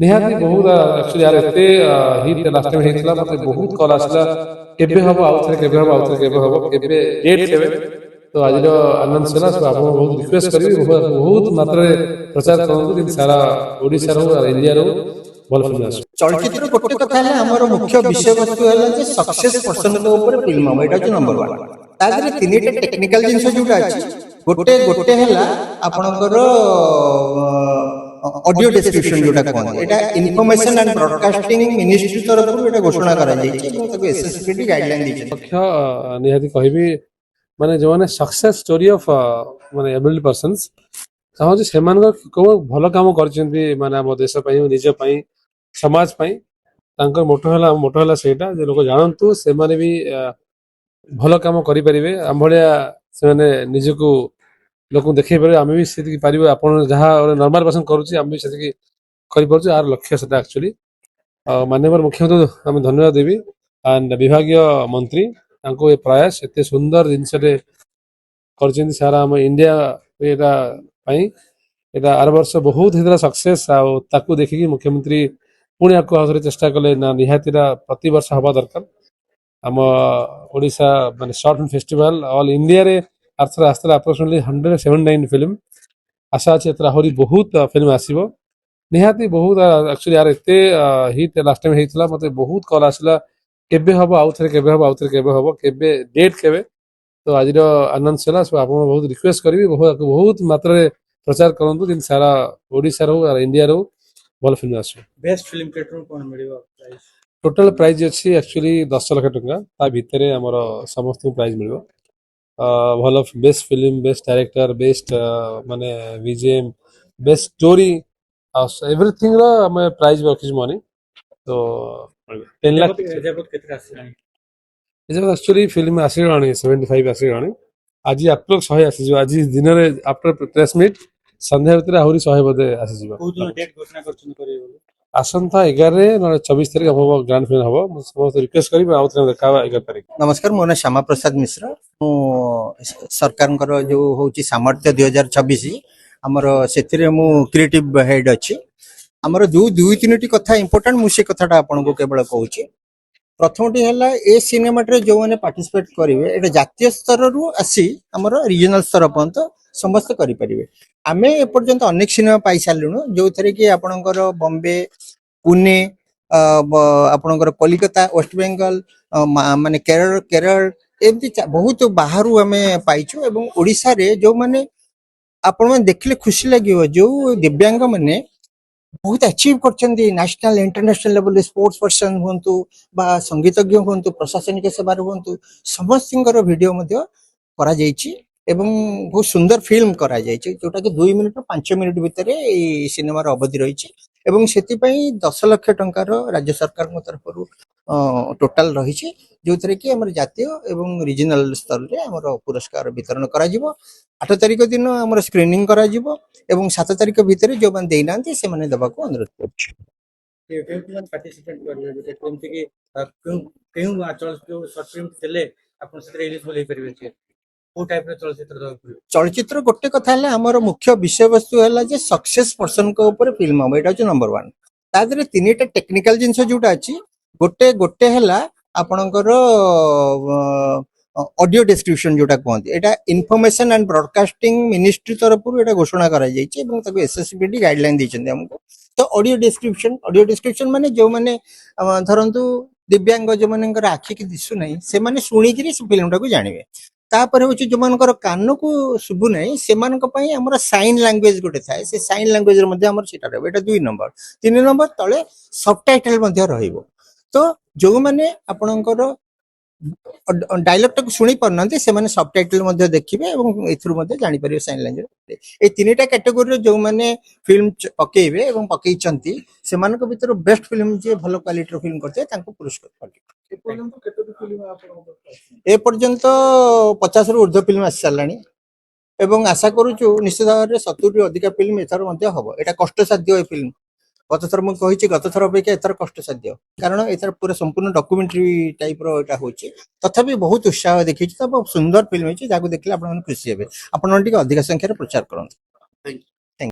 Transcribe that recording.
ନିହାତି ବହୁତ ଆକ୍ଚୁଆଲି ୟାର ଏତେ ହିଟ୍ ଲାଷ୍ଟ ଟାଇମ୍ ହେଇଥିଲା ମତେ ବହୁତ କଲ୍ ଆସିଲା କେବେ ହବ ଆଉଥରେ କେବେ ହବ ଆଉଥରେ କେବେ ହବ କେବେ ଡେଟ୍ କେବେ ତ ଆଜିର ଆନାଉନ୍ସ ହେଲା ସो ଆପଣଙ୍କୁ ବହୁତ ରିକ୍ୱେଷ୍ଟ କରିବି ବହୁତ ମାତ୍ରାରେ ପ୍ରଚାର କରନ୍ତୁ ଯେମିତି ସାରା ଓଡ଼ିଶାର ହଉ ଇଣ୍ଡିଆର ହଉ ଭଲ ଫିଲ୍ମ ଆସୁ। ଚଳଚ୍ଚିତ୍ର ଗୋଟେ କଥା ହେଲା ଆମର ମୁଖ୍ୟ ବିଷୟବସ୍ତୁ ହେଲା ଯେ ସକ୍ସେସ୍ ପର୍ସନଙ୍କ ଉପରେ ଫିଲ୍ମ ହବ, ଏଇଟା ହଉଛି ନମ୍ବର ୱାନ୍। ତା ଦେହରେ ତିନିଟା ଟେକ୍ନିକାଲ ଜିନିଷ ଯୋଉଟା ଅଛି, ଗୋଟେ ଗୋଟେ ହେଲା ଆପଣଙ୍କର ଅଡିଓ ଡେସ୍କ୍ରିପସନ ଯୋଉଟା କୁହନ୍ତି, ଏଇଟା ଇନଫର୍ମେସନ ଆଣ୍ଡ ବ୍ରଡକାଷ୍ଟିଂ ମିନିଷ୍ଟ୍ରି ତରଫରୁ ଏଇଟା ଘୋଷଣା କରାଯାଇଛି ଏବଂ ତାକୁ ଏସଏସପିଡି ଗାଇଡଲାଇନ ଦେଇଛନ୍ତି। ଲକ୍ଷ୍ୟ ନିହାତି କହିବି ମାନେ ଯେଉଁମାନେ ସକ୍ସେସ୍ ଷ୍ଟୋରି ଅଫ୍ ମାନେ ଏବଲ୍ଡ ପର୍ସନ୍ସ ଚାହୁଁଛି ସେମାନଙ୍କ କେଉଁ ଭଲ କାମ କରିଛନ୍ତି ମାନେ ଆମ ଦେଶ ପାଇଁ ନିଜ ପାଇଁ ସମାଜ ପାଇଁ ତାଙ୍କର ମୋଟୋ ହେଲା ସେଇଟା ଯେ ଲୋକ ଜାଣନ୍ତୁ ସେମାନେ ବି ଭଲ କାମ କରିପାରିବେ ଆମ ଭଳିଆ ସେମାନେ ନିଜକୁ ଲୋକଙ୍କୁ ଦେଖେଇ ପାରିବେ ଆମେ ବି ସେତିକି ପାରିବୁ ଆପଣ ଯାହା ନର୍ମାଲ ପର୍ସନ କରୁଛି ଆମେ ବି ସେତିକି କରିପାରୁଛୁ ଆର ଲକ୍ଷ୍ୟ ସେଟା ଆକ୍ଚୁଆଲି ମାନ୍ୟବର ମୁଖ୍ୟମନ୍ତ୍ରୀ ଆମେ ଧନ୍ୟବାଦ ଦେବି ଆଣ୍ଡ ବିଭାଗୀୟ ମନ୍ତ୍ରୀ ତାଙ୍କୁ ଏ ପ୍ରୟାସ ଏତେ ସୁନ୍ଦର ଜିନିଷଟେ କରିଛନ୍ତି ସାରା ଆମ ଇଣ୍ଡିଆ ଏଇଟା ପାଇଁ ଏଇଟା ଆର ବର୍ଷ ବହୁତ ହେଇଥିଲା ସକ୍ସେସ୍ ଆଉ ତାକୁ ଦେଖିକି ମୁଖ୍ୟମନ୍ତ୍ରୀ ପୁଣି ଆକୁ ଆଉଥରେ ଚେଷ୍ଟା କଲେ ନା ନିହାତିଟା ପ୍ରତିବର୍ଷ ହେବା ଦରକାର ଆମ ଓଡ଼ିଶା ମାନେ ସର୍ଟ ଫିଲ୍ମ ଫେଷ୍ଟିଭାଲ ଅଲ୍ ଇଣ୍ଡିଆରେ ଆର୍ଥର ଆସିଥିଲା ଆପ୍ରୋକ୍ସିମେଟଲି 179 ଫିଲ୍ମ ଆଶା ଅଛି ଏଥର ଆହୁରି ବହୁତ ଫିଲ୍ମ ଆସିବ ନିହାତି ବହୁତ ଆକ୍ଚୁଆଲି ୟାର ଏତେ ହିଟ୍ ଲାଷ୍ଟ ଟାଇମ୍ ହେଇଥିଲା ମତେ ବହୁତ କଲ୍ ଆସିଲା କେବେ ହବ ଆଉଥରେ କେବେ ହବ ଆଉଥରେ କେବେ ହବ କେବେ ଡେଟ୍ କେବେ ତ ଆଜିର ଆନାଉନ୍ସ ହେଲା ସୋ ଆପଣଙ୍କୁ ବହୁତ ରିକ୍ୱେଷ୍ଟ କରିବି ବହୁତ ମାତ୍ରାରେ ପ୍ରଚାର କରନ୍ତୁ ଯେମିତି ସାରା ଓଡ଼ିଶାର ହଉ ଇଣ୍ଡିଆର ହଉ ଭଲ ଫିଲ୍ମ ଆସୁ। ବେଷ୍ଟ ଫିଲ୍ମ କ୍ରିଏଟର କଣ ମିଳିବ ପ୍ରାଇସ୍? ଟୋଟାଲ ପ୍ରାଇଜ ଅଛି ଆକ୍ଚୁଆଲି 10 ଲକ୍ଷ ଟଙ୍କା ତା ଭିତରେ ଆମର ସମସ୍ତଙ୍କୁ ପ୍ରାଇଜ ମିଳିବ ଭଲ best film best director best ମାନେ ଭିଜିଏମ୍ ବେଷ୍ଟ ଷ୍ଟୋରି ଆଉ ଏଭ୍ରିଥିଙ୍ଗର ଆମେ ପ୍ରାଇଜ ରଖିଛୁ ମନି ତ 10 ଲାख କେତେ ଆସିଲାଣି? ଆକ୍ଚୁଆଲି ଫିଲ୍ମ ଆସିଗଲାଣି 75 ଆସିଗଲାଣି ଆଜି ଆପ୍ରୋକ୍ସ 100 ଆସିଯିବ ଆଜି ଦିନରେ ଆଫ୍ଟର ପ୍ରେସ୍ ମିଟ୍ ସନ୍ଧ୍ୟା ଭିତରେ ଆହୁରି 100 ବୋଧେ ଆସିଯିବ। ଆସନ୍ତା 11ରେ ନହେଲେ 24 ତାରିଖ ହବ ଗ୍ରାଣ୍ଡ ଫିନାଲ ହବ ମୁଁ ସମସ୍ତେ ରିକ୍ୱେଷ୍ଟ କରିବି ଆଉ ଥରେ ଦେଖା ହବା 11 ତାରିଖ। ନମସ୍କାର, ମୋ ନାଁ ଶ୍ୟାମା ପ୍ରସାଦ ମିଶ୍ର। ମୁଁ ସରକାରଙ୍କର ଯୋଉ ହଉଛି ସାମର୍ଥ୍ୟ 2026 ଆମର ସେଥିରେ ମୁଁ କ୍ରିଏଟିଭ ହେଡ୍ ଅଛି। ଆମର ଯୋଉ ଦୁଇ ତିନିଟି କଥା ଇମ୍ପୋର୍ଟାଣ୍ଟ ମୁଁ ସେ କଥାଟା ଆପଣଙ୍କୁ କେବଳ କହୁଛି। ପ୍ରଥମଟି ହେଲା ଏ ସିନେମାରେ ଯୋଉମାନେ ପାର୍ଟିସିପେଟ୍ କରିବେ ଏଇଟା ଜାତୀୟ ସ୍ତରରୁ ଆସି ଆମର ରିଜନାଲ ସ୍ତର ପର୍ଯ୍ୟନ୍ତ ସମସ୍ତେ କରିପାରିବେ। ଆମେ ଏପର୍ଯ୍ୟନ୍ତ ଅନେକ ସିନେମା ପାଇସାରିଲୁଣୁ ଯୋଉଥିରେ କି ଆପଣଙ୍କର ବମ୍ବେ ପୁନେ ଆପଣଙ୍କର କଲିକତା ୱେଷ୍ଟବେଙ୍ଗଲ ମାନେ କେରଳ ଏମିତି ବହୁତ ବାହାରୁ ଆମେ ପାଇଛୁ ଏବଂ ଓଡ଼ିଶାରେ ଯୋଉମାନେ ଆପଣମାନେ ଦେଖିଲେ ଖୁସି ଲାଗିବ ଯୋଉ ଦିବ୍ୟାଙ୍ଗ ମାନେ ବହୁତ ଆଚିଭ୍ କରିଛନ୍ତି ନ୍ୟାସନାଲ ଇଣ୍ଟରନ୍ୟାସନାଲ ଲେଭେଲରେ ସ୍ପୋର୍ଟସ ପର୍ସନ ହୁଅନ୍ତୁ ବା ସଙ୍ଗୀତଜ୍ଞ ହୁଅନ୍ତୁ ପ୍ରଶାସନିକ ସେବାରେ ହୁଅନ୍ତୁ ସମସ୍ତଙ୍କର ଭିଡିଓ ମଧ୍ୟ କରାଯାଇଛି ଏବଂ ବହୁତ ସୁନ୍ଦର ଫିଲ୍ମ କରାଯାଇଛି ଯୋଉଟାକି 2 ମିନିଟ୍ 5 ମିନିଟ୍ ଭିତରେ ଏଇ ସିନେମାର ଅବଧି ରହିଛି ଏବଂ ସେଥିପାଇଁ 10 ଲକ୍ଷ ଟଙ୍କାର ରାଜ୍ୟ ସରକାରଙ୍କ ତରଫରୁ ଟୋଟାଲ ରହିଛି ଯୋଉଥିରେ କି ଆମର ଜାତୀୟ ଏବଂ ରିଜନାଲ ସ୍ତରରେ ଆମର ପୁରସ୍କାର ବିତରଣ କରାଯିବ। 8 ତାରିଖ ଦିନ ଆମର ସ୍କ୍ରିନିଂ କରାଯିବ ଏବଂ 7 ତାରିଖ ଭିତରେ ଯୋଉମାନେ ଦେଇନାହାନ୍ତି ସେମାନେ ଦେବାକୁ ଅନୁରୋଧ କରୁଛୁ। ଚଳଚ୍ଚିତ୍ର ଗୋଟେ କଥା ହେଲା ଆମର ମୁଖ୍ୟ ବିଷୟବସ୍ତୁ ହେଲା ଯେ ସକ୍ସେସ୍ ପର୍ସନଙ୍କ ଉପରେ ଫିଲ୍ମ ହବ, ଏଇଟା ହଉଛି ନମ୍ବର ୱାନ୍। ତା ଦେହରେ ତିନିଟା ଟେକ୍ନିକାଲ ଜିନିଷ ଯୋଉଟା ଅଛି, ଗୋଟେ ହେଲା ଆପଣଙ୍କର ଅଡିଓ ଡେସ୍କ୍ରିପସନ ଯୋଉଟା କୁହନ୍ତି, ଏଇଟା ଇନଫର୍ମେସନ ଆଣ୍ଡ ବ୍ରଡକାଷ୍ଟିଂ ମିନିଷ୍ଟ୍ରି ତରଫରୁ ଏଇଟା ଘୋଷଣା କରାଯାଇଛି ଏବଂ ତାକୁ ଏସଏସପିଡି ଗାଇଡଲାଇନ ଦେଇଛନ୍ତି ଆମକୁ। ତ ଅଡିଓ ଡେସ୍କ୍ରିପସନ ମାନେ ଯୋଉମାନେ ଧରନ୍ତୁ ଦିବ୍ୟାଙ୍ଗ ଯୋଉମାନଙ୍କର ଆଖିକି ଦିଶୁ ନାହିଁ ସେମାନେ ଶୁଣିକିରି ସେ ଫିଲ୍ମଟାକୁ ଜାଣିବେ। ତାପରେ ହଉଛି ଯୋଉମାନଙ୍କର କାନକୁ ଶୁଭୁ ନାହିଁ ସେମାନଙ୍କ ପାଇଁ ଆମର ସାଇନ୍ ଲାଙ୍ଗୁଏଜ ଗୋଟେ ଥାଏ, ସେ ସାଇନ୍ ଲାଙ୍ଗୁଏଜରେ ମଧ୍ୟ ଆମର ସେଟା ରହିବ, ଏଇଟା 2 ନମ୍ବର। 3 ନମ୍ବର ତଳେ ସବଟାଇଟଲ ମଧ୍ୟ ରହିବ। ତ ଯୋଉମାନେ ଆପଣଙ୍କର ଡାଇଲଗଟାକୁ ଶୁଣି ପାରୁନାହାନ୍ତି ସେମାନେ ସବଟାଇଟଲ ମଧ୍ୟ ଦେଖିବେ ଏବଂ ଏଥିରୁ ମଧ୍ୟ ଜାଣିପାରିବେ ସାଇନ୍ ଲାଙ୍ଗୁଏଜ। ଏଇ ତିନିଟା କ୍ୟାଟେଗୋରୀରେ ଯୋଉମାନେ ଫିଲ୍ମ ପକେଇବେ ଏବଂ ପକେଇଛନ୍ତି ସେମାନଙ୍କ ଭିତରୁ ବେଷ୍ଟ ଫିଲ୍ମ ଯିଏ ଭଲ କ୍ୱାଲିଟିର ଫିଲ୍ମ କରିଥାଏ ତାଙ୍କୁ ପୁରସ୍କାର କରିବେ। ଏ ପର୍ଯ୍ୟନ୍ତ 50ରୁ ଉର୍ଦ୍ଧ୍ୱ ଫିଲ୍ମ ଆସି ସାରିଲାଣି ଏବଂ ଆଶା କରୁଛୁ ନିଶ୍ଚିତ ଭାବରେ 70ରୁ ଅଧିକା ଫିଲ୍ମ ଏଥର ମଧ୍ୟ ହବ। ଏଇଟା କଷ୍ଟସାଧ୍ୟ ଏ ଫିଲ୍ମ, ଗତଥର ମୁଁ କହିଛି ଗତଥର ଅପେକ୍ଷା ଏଥର କଷ୍ଟସାଧ୍ୟ କାରଣ ଏଥର ପୁରା ସମ୍ପୂର୍ଣ୍ଣ ଡକୁମେଣ୍ଟାରୀ ଟାଇପର ଏଇଟା ହଉଛି। ତଥାପି ବହୁତ ଉତ୍ସାହ ଦେଖିଛି ତ ବହୁତ ସୁନ୍ଦର ଫିଲ୍ମ ହେଇଛି ଯାହାକୁ ଦେଖିଲେ ଆପଣମାନେ ଖୁସି ହେବେ। ଆପଣମାନେ ଟିକେ ଅଧିକ ସଂଖ୍ୟାରେ ପ୍ରଚାର କରନ୍ତୁ।